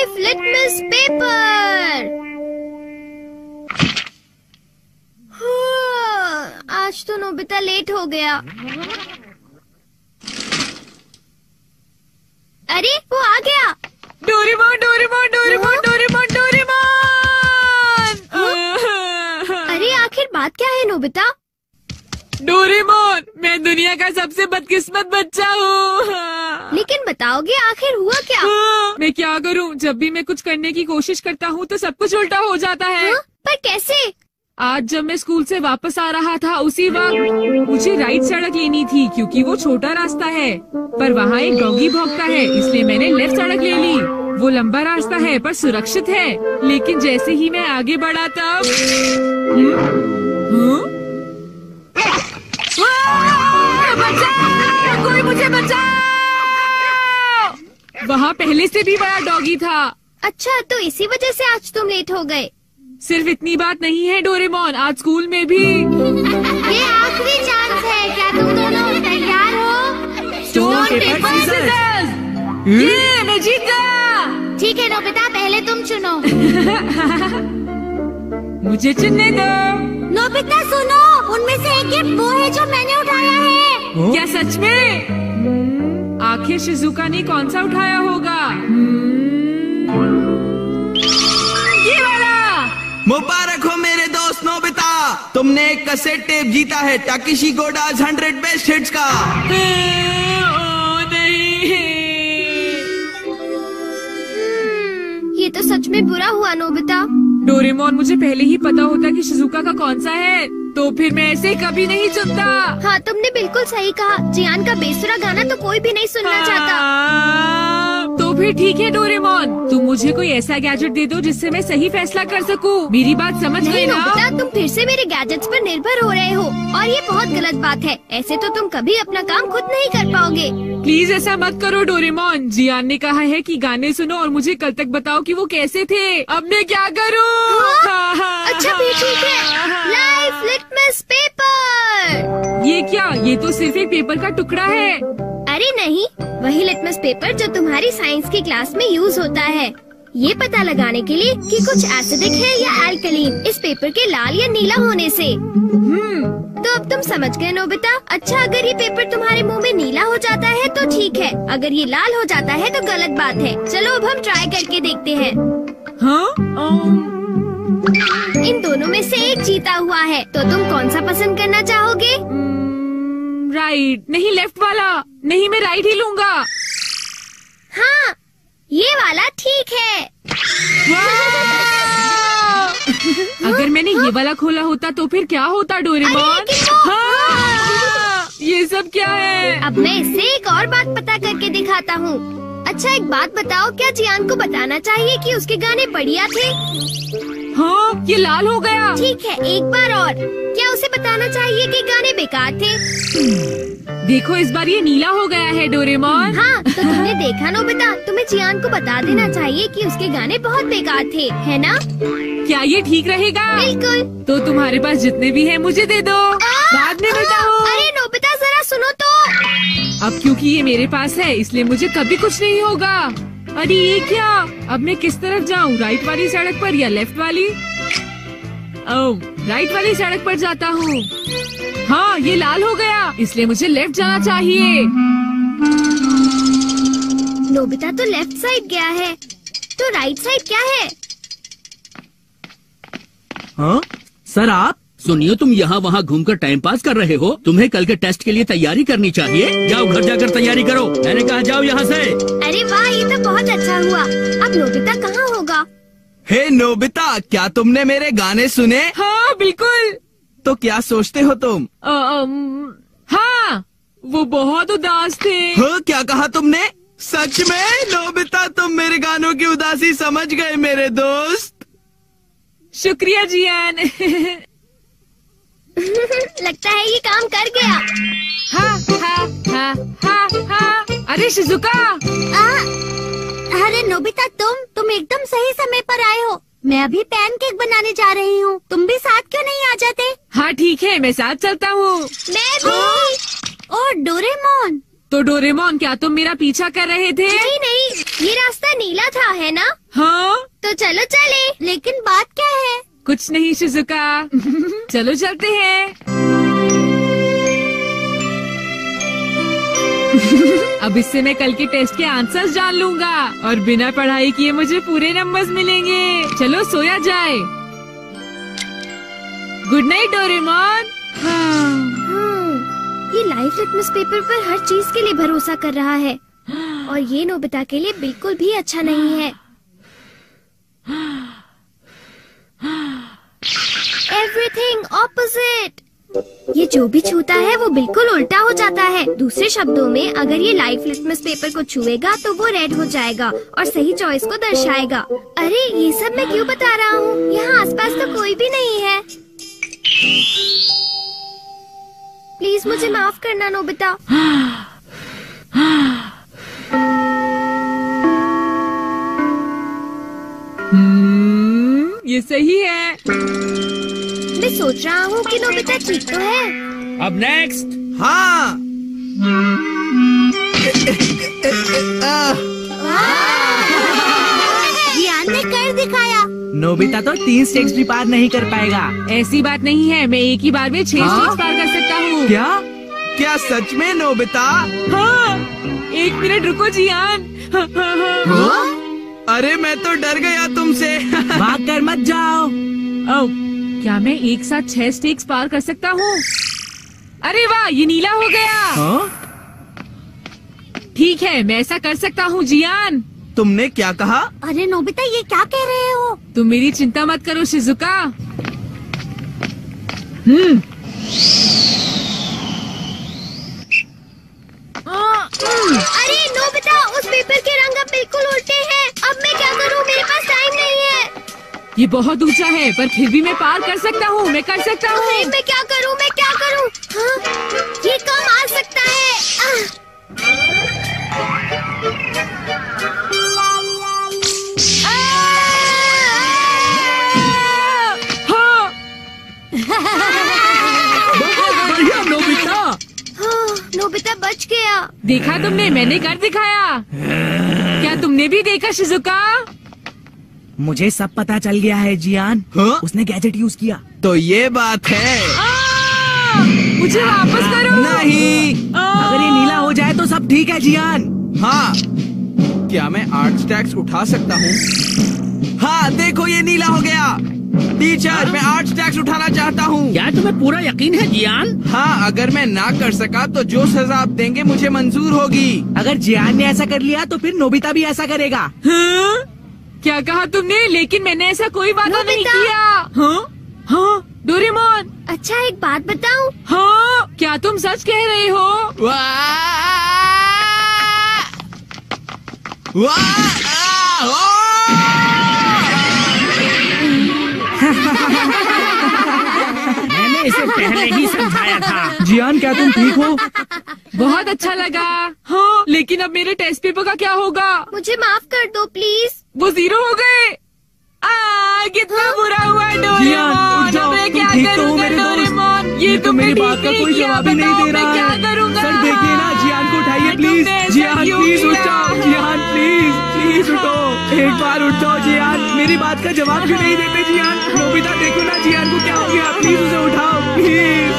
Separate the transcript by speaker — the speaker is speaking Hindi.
Speaker 1: Life litmus paper. आज तो नोबिता लेट हो गया। अरे वो आ गया।
Speaker 2: Doraemon Doraemon Doraemon Doraemon Doraemon.
Speaker 1: अरे आखिर बात क्या है नोबिता?
Speaker 2: डोरेमोन, मैं दुनिया का सबसे बदकिस्मत बच्चा हूँ।
Speaker 1: लेकिन बताओगे आखिर हुआ क्या?
Speaker 2: मैं क्या करूँ, जब भी मैं कुछ करने की कोशिश करता हूँ तो सब कुछ उल्टा हो जाता है।
Speaker 1: पर कैसे?
Speaker 2: आज जब मैं स्कूल से वापस आ रहा था उसी वक्त मुझे राइट सड़क लेनी थी क्योंकि वो छोटा रास्ता है, पर वहाँ एक डॉगी भौंकता है, इसलिए मैंने लेफ्ट सड़क ले ली। वो लंबा रास्ता है पर सुरक्षित है, लेकिन जैसे ही मैं आगे बढ़ा तब बचाओ! कोई मुझे बचाओ! वहाँ पहले से भी बड़ा डॉगी था।
Speaker 1: अच्छा, तो इसी वजह से आज तुम लेट हो गए।
Speaker 2: सिर्फ इतनी बात नहीं है डोरेमोन, आज स्कूल में भी
Speaker 1: ये आखिरी चांस है। क्या तुम दोनों तैयार हो?
Speaker 2: Stone paper scissors. ये मैं जीत गया।
Speaker 1: ठीक है नोबिता, पहले तुम चुनो।
Speaker 2: मुझे चुनने दो।
Speaker 1: नोबिता सुनो, उनमें से एक गिफ्ट वो है जो मैंने उठाया है।
Speaker 2: क्या सच में? आखिर शिजुका ने कौन सा उठाया होगा? ये वाला।
Speaker 3: मुबारक हो मेरे दोस्त नोबिता, तुमने एक कैसेट टेप जीता है टाकेशी गोडाज 100 बेस्ट हिट्स का।
Speaker 1: ये तो सच में बुरा हुआ नोबिता।
Speaker 2: डोरेमोन, मुझे पहले ही पता होता कि शिजुका का कौन सा है तो फिर मैं ऐसे कभी नहीं चुनता।
Speaker 1: हाँ, तुमने बिल्कुल सही कहा। जियान का बेसुरा गाना तो कोई भी नहीं सुनना चाहता।
Speaker 2: तो फिर ठीक है डोरेमोन, तुम मुझे कोई ऐसा गैजेट दे दो जिससे मैं सही फैसला कर सकूं। मेरी बात समझ गए ना?
Speaker 1: नोबिता, तुम फिर से मेरे गैजेट्स पर निर्भर हो रहे हो और ये बहुत गलत बात है। ऐसे तो तुम कभी अपना काम खुद नहीं कर पाओगे।
Speaker 2: प्लीज ऐसा मत करो डोरेमोन। जियान ने कहा है कि गाने सुनो और मुझे कल तक बताओ कि वो कैसे थे। अब मैं क्या करूं?
Speaker 1: अच्छा भी ठीक है। Life litmus paper.
Speaker 2: ये क्या? ये तो सिर्फ एक पेपर का टुकड़ा है।
Speaker 1: अरे नहीं, वही लिटमस पेपर जो तुम्हारी साइंस की क्लास में यूज होता है, ये पता लगाने के लिए कि कुछ एसिडिक है या अल्कलीन इस पेपर के लाल या नीला होने से। तो अब तुम समझ गए नोबिता। अच्छा, अगर ये पेपर तुम्हारे मुंह में नीला हो जाता है तो ठीक है, अगर ये लाल हो जाता है तो गलत बात है। चलो अब हम ट्राई करके देखते हैं। इन दोनों में से एक जीता हुआ है, तो तुम कौन सा पसंद करना चाहोगे?
Speaker 2: राइट। नहीं, लेफ्ट वाला। नहीं, मैं राइट ही लूंगा।
Speaker 1: हाँ, ये वाला ठीक है।
Speaker 2: अगर मैंने ये वाला खोला होता तो फिर क्या होता डोरेमोन? ये सब क्या है?
Speaker 1: अब मैं इससे एक और बात पता करके दिखाता हूँ। अच्छा, एक बात बताओ, क्या जियान को बताना चाहिए कि उसके गाने बढ़िया थे?
Speaker 2: हाँ, ये लाल हो गया।
Speaker 1: ठीक है, एक बार और। क्या उसे बताना चाहिए कि गाने बेकार थे?
Speaker 2: देखो, इस बार ये नीला हो गया है डोरेमोन।
Speaker 1: हाँ, तो तुमने देखा नोबिता, तुम्हें जियान को बता देना चाहिए कि उसके गाने बहुत बेकार थे, है ना?
Speaker 2: क्या ये ठीक रहेगा?
Speaker 1: बिल्कुल।
Speaker 2: तो तुम्हारे पास जितने भी हैं मुझे दे दो, बाद में बताओ।
Speaker 1: अरे नोबिता, जरा सुनो तो।
Speaker 2: अब क्योंकि ये मेरे पास है इसलिए मुझे कभी कुछ नहीं होगा। अरे ये क्या? अब मैं किस तरफ जाऊँ, राइट वाली सड़क पर या लेफ्ट वाली? ओह, राइट वाली सड़क पर जाता हूँ। हाँ, ये लाल हो गया, इसलिए मुझे लेफ्ट जाना चाहिए।
Speaker 1: नोबिता तो लेफ्ट साइड गया है, तो राइट साइड क्या है?
Speaker 4: हाँ सर, आप सुनिए, तुम यहाँ वहाँ घूमकर टाइम पास कर रहे हो। तुम्हें कल के टेस्ट के लिए तैयारी करनी चाहिए। जाओ घर जाकर तैयारी करो। मैंने कहा जाओ यहाँ से।
Speaker 1: अरे वाह, ये तो बहुत अच्छा हुआ। अब नोबिता कहाँ होगा?
Speaker 3: हे नोबिता, क्या तुमने मेरे गाने सुने?
Speaker 2: हाँ बिल्कुल।
Speaker 3: तो क्या सोचते हो तुम?
Speaker 2: हाँ, वो बहुत उदास थे।
Speaker 3: हाँ, क्या कहा तुमने? सच में नोबिता, तुम मेरे गानों की उदासी समझ गए मेरे दोस्त।
Speaker 2: शुक्रिया जियान।
Speaker 1: लगता है ये काम कर गया।
Speaker 2: हाँ, हाँ, हाँ, हाँ, हाँ। अरे शिजुका।
Speaker 1: अरे नोबिता, तुम एकदम सही समय पर आए हो। मैं अभी पैनकेक बनाने जा रही हूँ। तुम भी साथ क्यों नहीं आ जाते?
Speaker 2: हाँ ठीक है, मैं साथ चलता हूँ।
Speaker 1: मैं भी। और डोरेमोन।
Speaker 2: तो डोरेमोन, क्या तुम मेरा पीछा कर रहे थे?
Speaker 1: नहीं, ये रास्ता नीला था, है ना?
Speaker 2: हाँ। नहीं शिजुका। चलो चलते हैं। अब इससे मैं कल के टेस्ट के आंसर्स जान लूंगा और बिना पढ़ाई किए मुझे पूरे नंबर्स मिलेंगे। चलो सोया जाए। Good night Doraemon.
Speaker 1: ये लाइफ लिटमस पेपर पर हर चीज के लिए भरोसा कर रहा है और ये नोबिता के लिए बिल्कुल भी अच्छा नहीं है। Everything opposite. ये जो भी छूता है वो बिल्कुल उल्टा हो जाता है। दूसरे शब्दों में अगर ये लाइफ लिटमस पेपर को छुएगा तो वो रेड हो जाएगा और सही चॉइस को दर्शाएगा। अरे ये सब मैं क्यों बता रहा हूँ? यहाँ आसपास तो कोई भी नहीं है। प्लीज मुझे माफ करना नोबिता।
Speaker 2: ये सही है।
Speaker 1: मैं सोच रहा हूँ कि नोबिता ठीक तो है।
Speaker 4: अब नेक्स्ट।
Speaker 3: हाँ।
Speaker 1: जियान ने कर दिखाया।
Speaker 5: नोबिता तो 3 स्टेक्स भी पार नहीं कर पाएगा।
Speaker 2: ऐसी बात नहीं है, मैं एक ही बार में 6 स्टेक्स पार कर सकता हूँ।
Speaker 5: क्या?
Speaker 3: क्या सच में नोबिता?
Speaker 2: हाँ, 1 मिनट रुको जियान।
Speaker 3: अरे मैं तो डर गया तुमसे।
Speaker 5: भाग कर मत जाओ।
Speaker 2: क्या मैं एक साथ 6 स्टेक्स पार कर सकता हूँ? अरे वाह, ये नीला हो गया।
Speaker 5: हाँ?
Speaker 2: ठीक है, मैं ऐसा कर सकता हूँ जियान।
Speaker 3: तुमने क्या कहा?
Speaker 1: अरे नोबिता ये क्या कह रहे हो?
Speaker 2: तुम मेरी चिंता मत करो शिजुका।
Speaker 1: अरे नोबिता, उस पेपर के रंग अब बिल्कुल उल्टे हैं। अब मैं क्या करूँ? मेरे पास टाइम नहीं है।
Speaker 2: ये बहुत ऊंचा है पर फिर भी मैं पार कर सकता हूँ। मैं कर सकता हूँ।
Speaker 1: अरे मैं क्या करूँ? मैं क्या करूँ? हाँ? ये कम आ सकता है।
Speaker 2: हाँ।
Speaker 4: बहुत बढ़िया नोबिता।
Speaker 1: हाँ, नोबिता बच गया।
Speaker 2: देखा तुमने, मैंने कर दिखाया। क्या तुमने भी देखा शिजुका?
Speaker 5: मुझे सब पता चल गया है जियान।
Speaker 3: हाँ?
Speaker 5: उसने गैजेट यूज किया।
Speaker 3: तो ये बात है।
Speaker 2: मुझे वापस करो।
Speaker 3: नहीं।
Speaker 5: अगर ये नीला हो जाए तो सब ठीक है जियान।
Speaker 3: हाँ। क्या मैं 8 स्टैक्स उठा सकता हूँ? हाँ देखो ये नीला हो गया। टीचर मैं 8 स्टैक्स उठाना चाहता हूँ।
Speaker 4: क्या तुम्हें पूरा यकीन है जियान?
Speaker 3: हाँ, अगर मैं ना कर सका तो जो सजा आप देंगे मुझे मंजूर होगी।
Speaker 5: अगर जियान ने ऐसा कर लिया तो फिर नोबिता भी ऐसा करेगा।
Speaker 2: हाँ? क्या कहा तुमने? लेकिन मैंने ऐसा कोई वादा नहीं
Speaker 1: नोबिता।
Speaker 2: किया। हाँ? हाँ? डोरेमोन।
Speaker 1: अच्छा एक बात बताऊं?
Speaker 2: हाँ? क्या तुम सच कह रहे हो?
Speaker 4: मैंने इसे पहले ही समझाया था।
Speaker 5: जियान क्या तुम ठीक हो?
Speaker 2: बहुत अच्छा लगा। हाँ, लेकिन अब मेरे टेस्ट पेपर का क्या होगा?
Speaker 1: मुझे माफ कर दो प्लीज।
Speaker 2: वो 0 हो गए। कितना बुरा हुआ
Speaker 5: जियान,
Speaker 2: डोरेमोन।
Speaker 5: उठ जाओ,
Speaker 2: अब मैं
Speaker 5: तुम
Speaker 2: क्या
Speaker 5: ठीक तो हो
Speaker 2: करूँगा
Speaker 5: मेरे दोस्त?
Speaker 2: डोरेमोन?
Speaker 5: ये तो मेरी बात का कोई जवाब ही नहीं दे रहा
Speaker 2: क्या
Speaker 5: है।
Speaker 2: करूँगा?
Speaker 5: सर देखिए ना, जियान को उठाइए प्लीज।
Speaker 2: तुमने ऐसा
Speaker 5: जियान
Speaker 2: क्यों
Speaker 5: प्लीज उठ
Speaker 2: किया?
Speaker 5: जाओ। जियान प्लीज उठो। एक बार उठ जाओ जियान। मेरी बात का जवाब क्यों नहीं देते जियान? नोबिता देखो ना जियान को क्या हो गया। प्लीज उसे उठाओ प्लीज।